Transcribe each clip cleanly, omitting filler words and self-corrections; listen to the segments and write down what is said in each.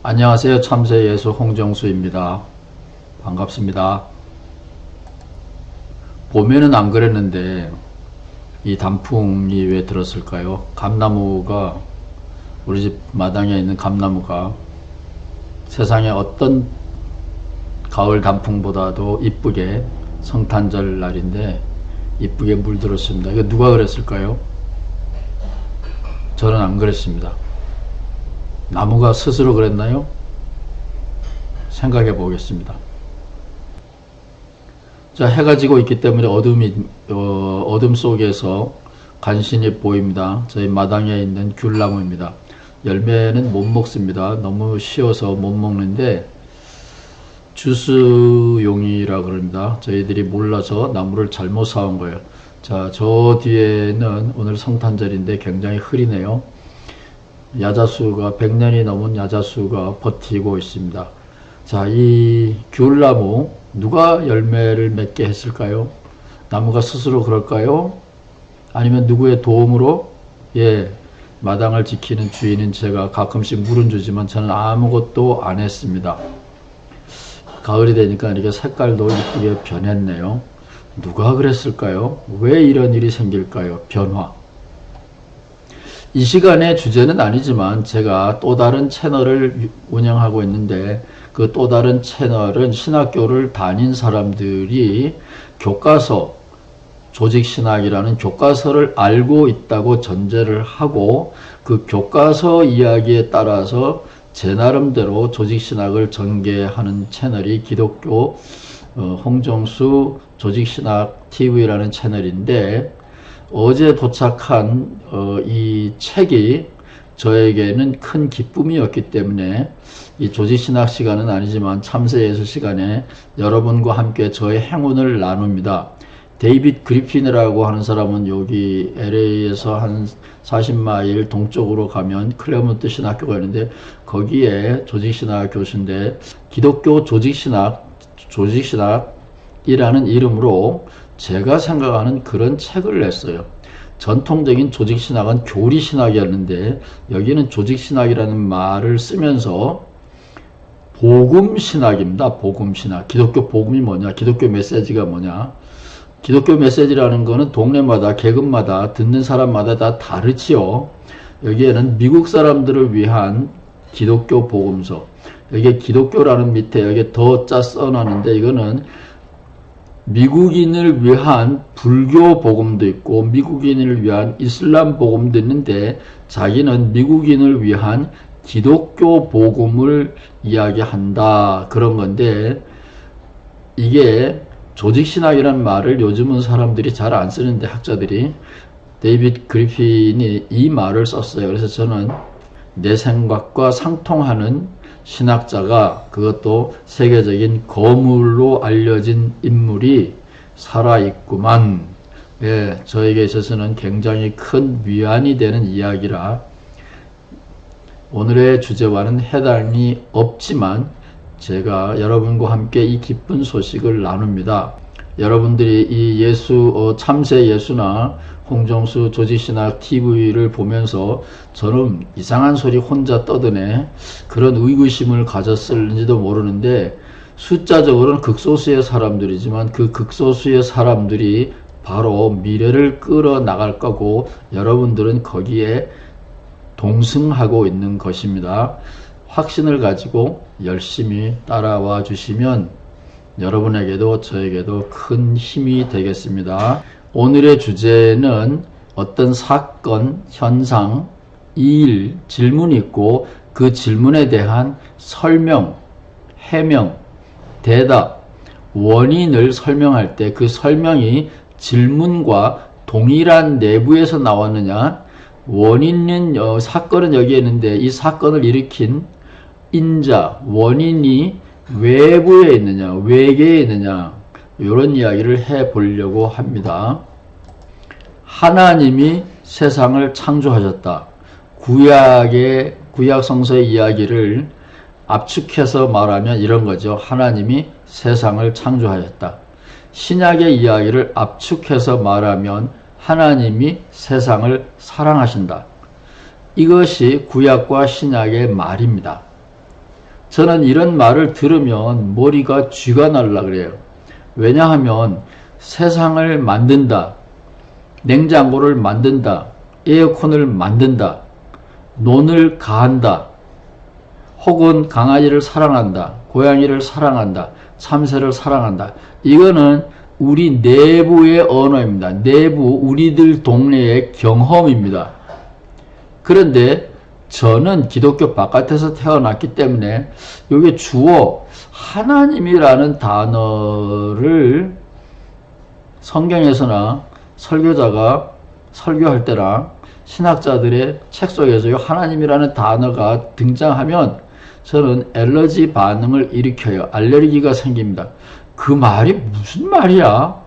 안녕하세요. 참새예수 홍정수입니다. 반갑습니다. 봄에는 안 그랬는데 이 단풍이 왜 들었을까요? 감나무가, 우리 집 마당에 있는 감나무가 세상에 어떤 가을 단풍보다도 이쁘게, 성탄절 날인데 이쁘게 물들었습니다. 이거 누가 그랬을까요? 저는 안 그랬습니다. 나무가 스스로 그랬나요? 생각해 보겠습니다. 자, 해가 지고 있기 때문에 어둠 속에서 간신히 보입니다. 저희 마당에 있는 귤나무입니다. 열매는 못 먹습니다. 너무 쉬어서 못 먹는데 주스용이라 그럽니다. 저희들이 몰라서 나무를 잘못 사온 거예요. 자, 저 뒤에는 오늘 성탄절인데 굉장히 흐리네요. 야자수가 100년이 넘은 야자수가 버티고 있습니다. 자, 이 귤나무 누가 열매를 맺게 했을까요? 나무가 스스로 그럴까요? 아니면 누구의 도움으로? 마당을 지키는 주인인 제가 가끔씩 물은 주지만 저는 아무것도 안 했습니다. 가을이 되니까 이렇게 색깔도 이쁘게 변했네요. 누가 그랬을까요? 왜 이런 일이 생길까요? 변화. 이 시간의 주제는 아니지만 제가 또 다른 채널을 운영하고 있는데 그 또 다른 채널은 신학교를 다닌 사람들이 교과서, 조직신학이라는 교과서를 알고 있다고 전제를 하고 그 교과서 이야기에 따라서 제 나름대로 조직신학을 전개하는 채널이 기독교 홍정수 조직신학 TV라는 채널인데, 어제 도착한 이 책이 저에게는 큰 기쁨이었기 때문에 이 조직신학 시간은 아니지만 참새예수 시간에 여러분과 함께 저의 행운을 나눕니다. 데이빗 그리핀이라고 하는 사람은 여기 LA에서 한 40마일 동쪽으로 가면 클레몬트 신학교가 있는데 거기에 조직신학 교수인데, 기독교 조직신학이라는 이름으로 제가 생각하는 그런 책을 냈어요. 전통적인 조직신학은 교리신학이었는데 여기는 조직신학이라는 말을 쓰면서 복음신학입니다. 복음신학. 기독교 복음이 뭐냐? 기독교 메시지가 뭐냐? 기독교 메시지라는 거는 동네마다, 계급마다, 듣는 사람마다 다 다르지요. 여기에는 미국 사람들을 위한 기독교 복음서. 여기에 기독교라는 밑에 여기에 더 짜 써놨는데 이거는 미국인을 위한 불교 복음도 있고 미국인을 위한 이슬람 복음도 있는데 자기는 미국인을 위한 기독교 복음을 이야기한다, 그런 건데, 이게 조직신학이라는 말을 요즘은 사람들이 잘 안 쓰는데 학자들이, 데이빗 그리핀이 이 말을 썼어요. 그래서 저는 내 생각과 상통하는 신학자가, 그것도 세계적인 거물로 알려진 인물이 살아있구만. 저에게 있어서는 굉장히 큰 위안이 되는 이야기라 오늘의 주제와는 해당이 없지만 제가 여러분과 함께 이 기쁜 소식을 나눕니다. 여러분들이 이 참새 예수나 홍정수 조직신학 TV를 보면서 저는 이상한 소리 혼자 떠드네, 그런 의구심을 가졌을지도 모르는데, 숫자적으로는 극소수의 사람들이지만 그 극소수의 사람들이 바로 미래를 끌어나갈 거고 여러분들은 거기에 동승하고 있는 것입니다. 확신을 가지고 열심히 따라와 주시면 여러분에게도 저에게도 큰 힘이 되겠습니다. 오늘의 주제는 어떤 사건, 현상, 일, 질문이 있고 그 질문에 대한 설명, 해명, 대답, 원인을 설명할 때 그 설명이 질문과 동일한 내부에서 나왔느냐, 원인은 사건은 여기에 있는데 이 사건을 일으킨 인자, 원인이 외부에 있느냐, 외계에 있느냐, 이런 이야기를 해보려고 합니다. 하나님이 세상을 창조하셨다. 구약 성서의 이야기를 압축해서 말하면 이런 거죠. 하나님이 세상을 창조하였다. 신약의 이야기를 압축해서 말하면 하나님이 세상을 사랑하신다. 이것이 구약과 신약의 말입니다. 저는 이런 말을 들으면 머리가 쥐가 날라 그래요. 왜냐하면 세상을 만든다, 냉장고를 만든다, 에어컨을 만든다, 논을 가한다, 혹은 강아지를 사랑한다, 고양이를 사랑한다, 참새를 사랑한다. 이거는 우리 내부의 언어입니다. 내부 우리들 동네의 경험입니다. 그런데 저는 기독교 바깥에서 태어났기 때문에 여기 주어 하나님이라는 단어를 성경에서나 설교자가 설교할 때나 신학자들의 책 속에서 이 하나님이라는 단어가 등장하면 저는 알러지 반응을 일으켜요. 알레르기가 생깁니다. 그 말이 무슨 말이야?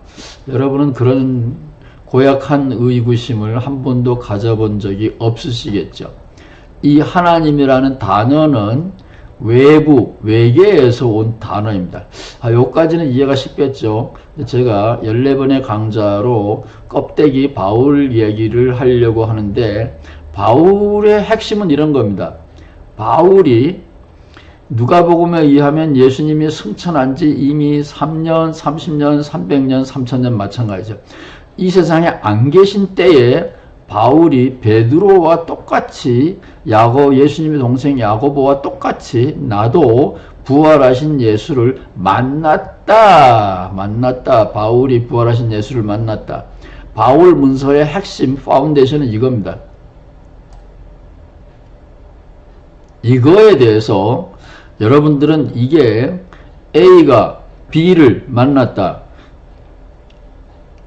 여러분은 그런 고약한 의구심을 한 번도 가져본 적이 없으시겠죠. 이 하나님이라는 단어는 외부, 외계에서 온 단어입니다. 여기까지는 이해가 쉽겠죠. 제가 14번의 강좌로 껍데기 바울 얘기를 하려고 하는데, 바울의 핵심은 이런 겁니다. 바울이 누가복음에 의하면 예수님이 승천한 지 이미 3년, 30년, 300년, 3000년 마찬가지죠. 이 세상에 안 계신 때에 바울이 베드로와 똑같이 예수님의 동생 야고보와 똑같이 나도 부활하신 예수를 만났다. 바울이 부활하신 예수를 만났다. 바울 문서의 핵심 파운데이션은 이겁니다. 이거에 대해서 여러분들은 이게 A가 B를 만났다,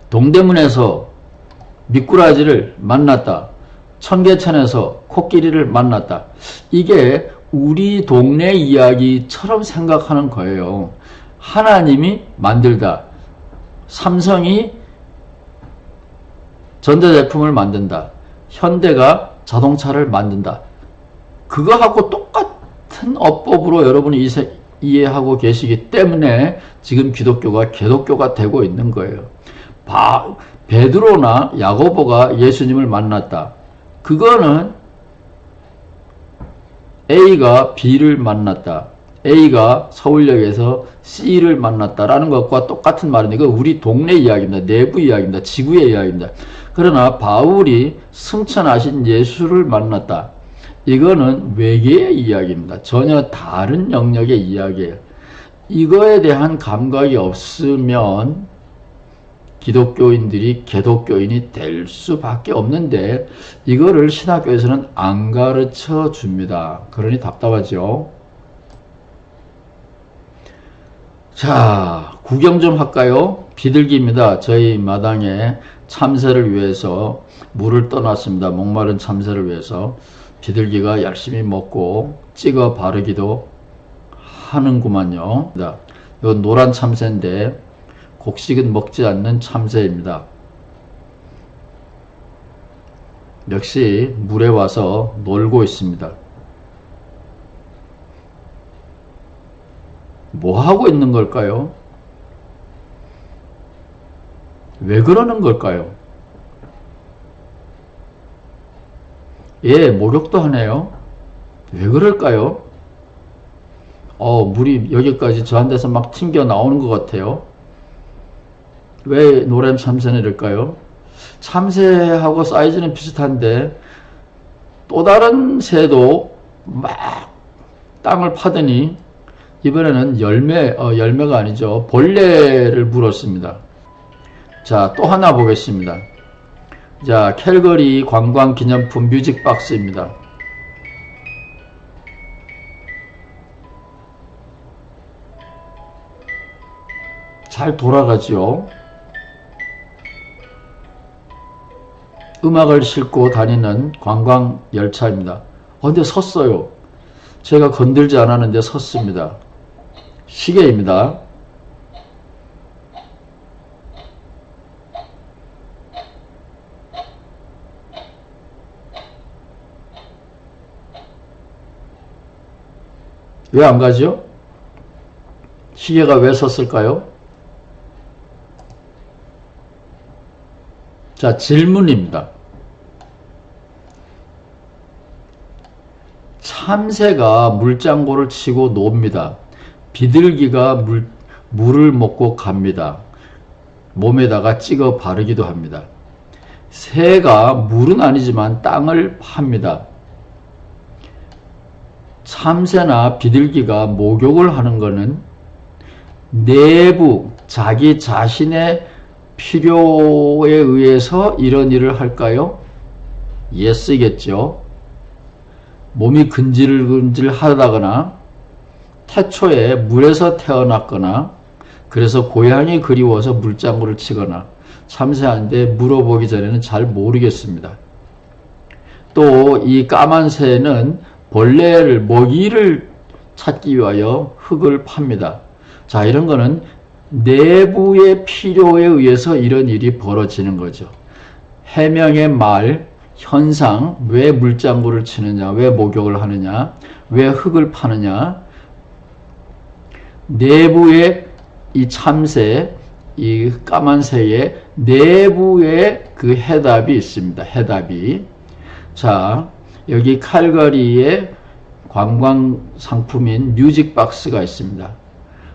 동대문에서 미꾸라지를 만났다, 청계천에서 코끼리를 만났다, 이게 우리 동네 이야기처럼 생각하는 거예요. 하나님이 만들다, 삼성이 전자제품을 만든다, 현대가 자동차를 만든다, 그거하고 똑같은 어법으로 여러분이 이해하고 계시기 때문에 지금 기독교가 개독교가 되고 있는 거예요. 베드로나 야고보가 예수님을 만났다. 그거는 A가 B를 만났다, A가 서울역에서 C를 만났다라는 것과 똑같은 말인데, 이거 우리 동네 이야기입니다. 내부 이야기입니다. 지구의 이야기입니다. 그러나 바울이 승천하신 예수를 만났다, 이거는 외계의 이야기입니다. 전혀 다른 영역의 이야기예요. 이거에 대한 감각이 없으면 기독교인들이 개독교인이 될 수밖에 없는데, 이거를 신학교에서는 안 가르쳐 줍니다. 그러니 답답하죠. 자, 구경 좀 할까요? 비둘기입니다. 저희 마당에 참새를 위해서 물을 떠났습니다. 목마른 참새를 위해서. 비둘기가 열심히 먹고 찍어 바르기도 하는구만요. 이 노란 참새인데 곡식은 먹지 않는 참새입니다. 역시 물에 와서 놀고 있습니다. 뭐 하고 있는 걸까요? 왜 그러는 걸까요? 목욕도 하네요. 왜 그럴까요? 물이 여기까지 저한테서 막 튕겨 나오는 것 같아요. 왜 노란 참새는 이럴까요? 참새하고 사이즈는 비슷한데 또 다른 새도 막 땅을 파더니 이번에는 열매가 아니죠. 벌레를 물었습니다. 자, 또 하나 보겠습니다. 자, 캘거리 관광기념품 뮤직박스입니다. 잘 돌아가죠. 음악을 싣고 다니는 관광열차입니다. 근데 섰어요. 제가 건들지 않았는데 섰습니다. 시계입니다. 왜 안 가죠? 시계가 왜 섰을까요? 자, 질문입니다. 참새가 물장구를 치고 놉니다. 비둘기가 물을 먹고 갑니다. 몸에다가 찍어 바르기도 합니다. 새가 물은 아니지만 땅을 팝니다. 참새나 비둘기가 목욕을 하는 것은 내부 자기 자신의 필요에 의해서 이런 일을 할까요? 예스겠죠. 몸이 근질근질 하다거나 태초에 물에서 태어났거나 그래서 고향이 그리워서 물장구를 치거나 참새한테 물어보기 전에는 잘 모르겠습니다. 또 이 까만 새는 벌레를 먹이를 찾기 위하여 흙을 팝니다. 자, 이런 거는 내부의 필요에 의해서 이런 일이 벌어지는 거죠. 해명의 말, 현상, 왜 물장구를 치느냐, 왜 목욕을 하느냐, 왜 흙을 파느냐, 내부의 이 참새, 이 까만 새의 내부에 그 해답이 있습니다. 해답이. 자, 여기 칼거리에 관광 상품인 뮤직박스가 있습니다.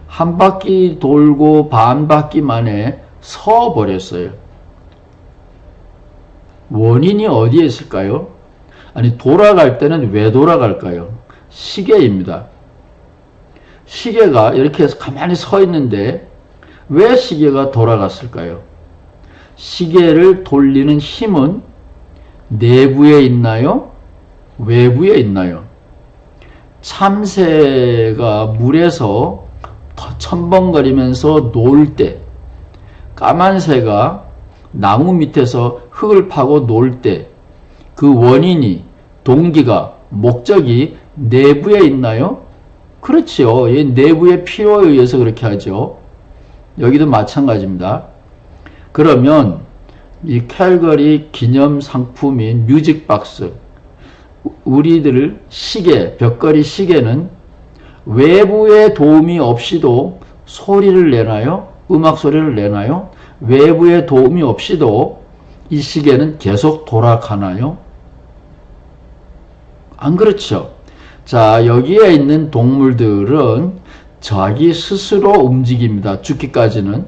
한 바퀴 돌고 반 바퀴 만에 서 버렸어요. 원인이 어디에 있을까요? 아니, 돌아갈 때는 왜 돌아갈까요? 시계입니다. 시계가 이렇게 해서 가만히 서 있는데 왜 시계가 돌아갔을까요? 시계를 돌리는 힘은 내부에 있나요? 외부에 있나요? 참새가 물에서 첨벙거리면서 놀 때, 까만 새가 나무 밑에서 흙을 파고 놀 때, 그 원인이, 동기가, 목적이 내부에 있나요? 그렇지요. 내부의 필요에 의해서 그렇게 하죠. 여기도 마찬가지입니다. 그러면 이 캘거리 기념 상품인 뮤직박스, 우리들 시계, 벽걸이 시계는 외부의 도움이 없이도 소리를 내나요? 음악 소리를 내나요? 외부의 도움이 없이도 이 시계는 계속 돌아가나요? 안 그렇죠. 자, 여기에 있는 동물들은 자기 스스로 움직입니다. 죽기까지는.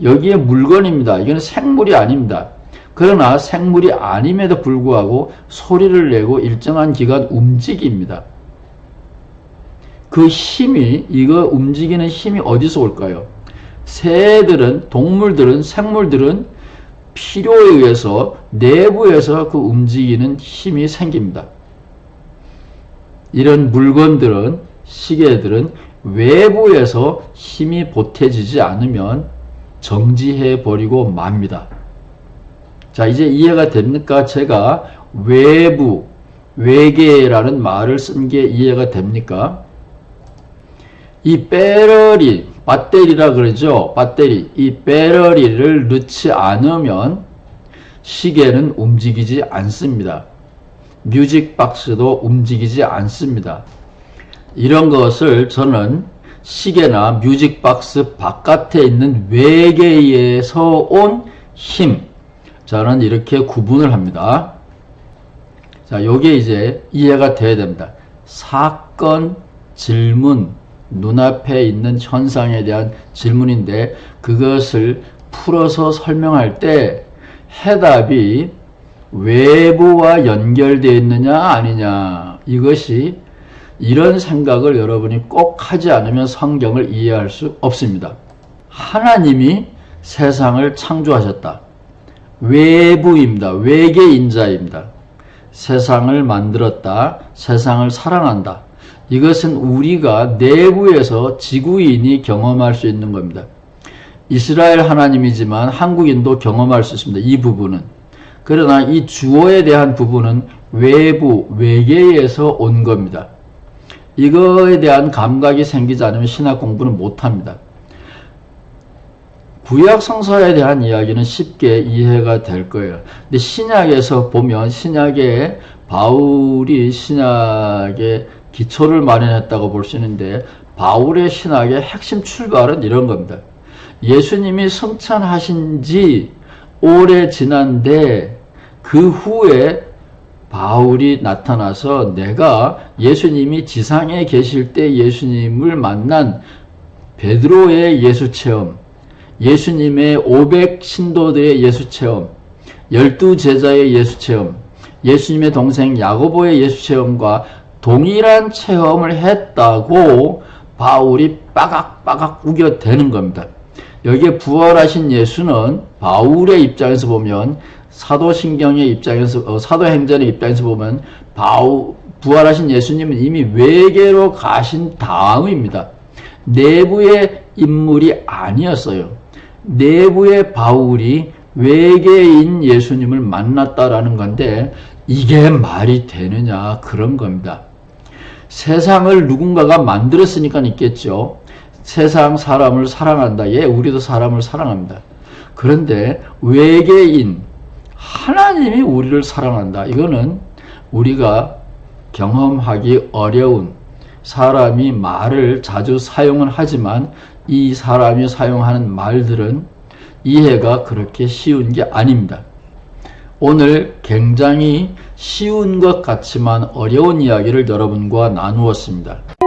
여기에 물건입니다. 이거는 생물이 아닙니다. 그러나 생물이 아님에도 불구하고 소리를 내고 일정한 기간 움직입니다. 그 힘이, 이거 움직이는 힘이 어디서 올까요? 새들은, 동물들은, 생물들은 필요에 의해서 내부에서 그 움직이는 힘이 생깁니다. 이런 물건들은, 시계들은 외부에서 힘이 보태지지 않으면 정지해 버리고 맙니다. 자, 이제 이해가 됩니까? 제가 외부, 외계라는 말을 쓴 게 이해가 됩니까? 이 배터리, 배터리라 그러죠? 배터리. 이 배터리를 넣지 않으면 시계는 움직이지 않습니다. 뮤직박스도 움직이지 않습니다. 이런 것을 저는 시계나 뮤직박스 바깥에 있는 외계에서 온 힘, 저는 이렇게 구분을 합니다. 자, 요게 이제 이해가 돼야 됩니다. 사건, 질문, 눈앞에 있는 현상에 대한 질문인데 그것을 풀어서 설명할 때 해답이 외부와 연결되어 있느냐 아니냐, 이것이, 이런 생각을 여러분이 꼭 하지 않으면 성경을 이해할 수 없습니다. 하나님이 세상을 창조하셨다. 외부입니다. 외계인자입니다. 세상을 만들었다. 세상을 사랑한다. 이것은 우리가 내부에서 지구인이 경험할 수 있는 겁니다. 이스라엘 하나님이지만 한국인도 경험할 수 있습니다. 이 부분은. 그러나 이 주어에 대한 부분은 외부, 외계에서 온 겁니다. 이거에 대한 감각이 생기지 않으면 신학 공부는 못합니다. 구약 성서에 대한 이야기는 쉽게 이해가 될 거예요. 근데 신약에서 보면, 신약에 바울이 신약의 기초를 마련했다고 볼 수 있는데, 바울의 신학의 핵심 출발은 이런 겁니다. 예수님이 승천하신 지 오래 지난데 그 후에 바울이 나타나서 내가 예수님이 지상에 계실 때 예수님을 만난 베드로의 예수 체험, 예수님의 500 신도들의 예수 체험, 12 제자의 예수 체험, 예수님의 동생 야고보의 예수 체험과 동일한 체험을 했다고 바울이 빠각빠각 우겨대는 겁니다. 여기에 부활하신 예수는 바울의 입장에서 보면 사도신경의 입장에서 사도행전의 입장에서 보면 부활하신 예수님은 이미 외계로 가신 다음입니다. 내부의 인물이 아니었어요. 내부의 바울이 외계인 예수님을 만났다라는 건데 이게 말이 되느냐 그런 겁니다. 세상을 누군가가 만들었으니까 있겠죠. 세상 사람을 사랑한다. 예, 우리도 사람을 사랑합니다. 그런데 외계인 하나님이 우리를 사랑한다. 이거는 우리가 경험하기 어려운 사람이 말을 자주 사용은 하지만 이 사람이 사용하는 말들은 이해가 그렇게 쉬운 게 아닙니다. 오늘 굉장히 쉬운 것 같지만 어려운 이야기를 여러분과 나누었습니다.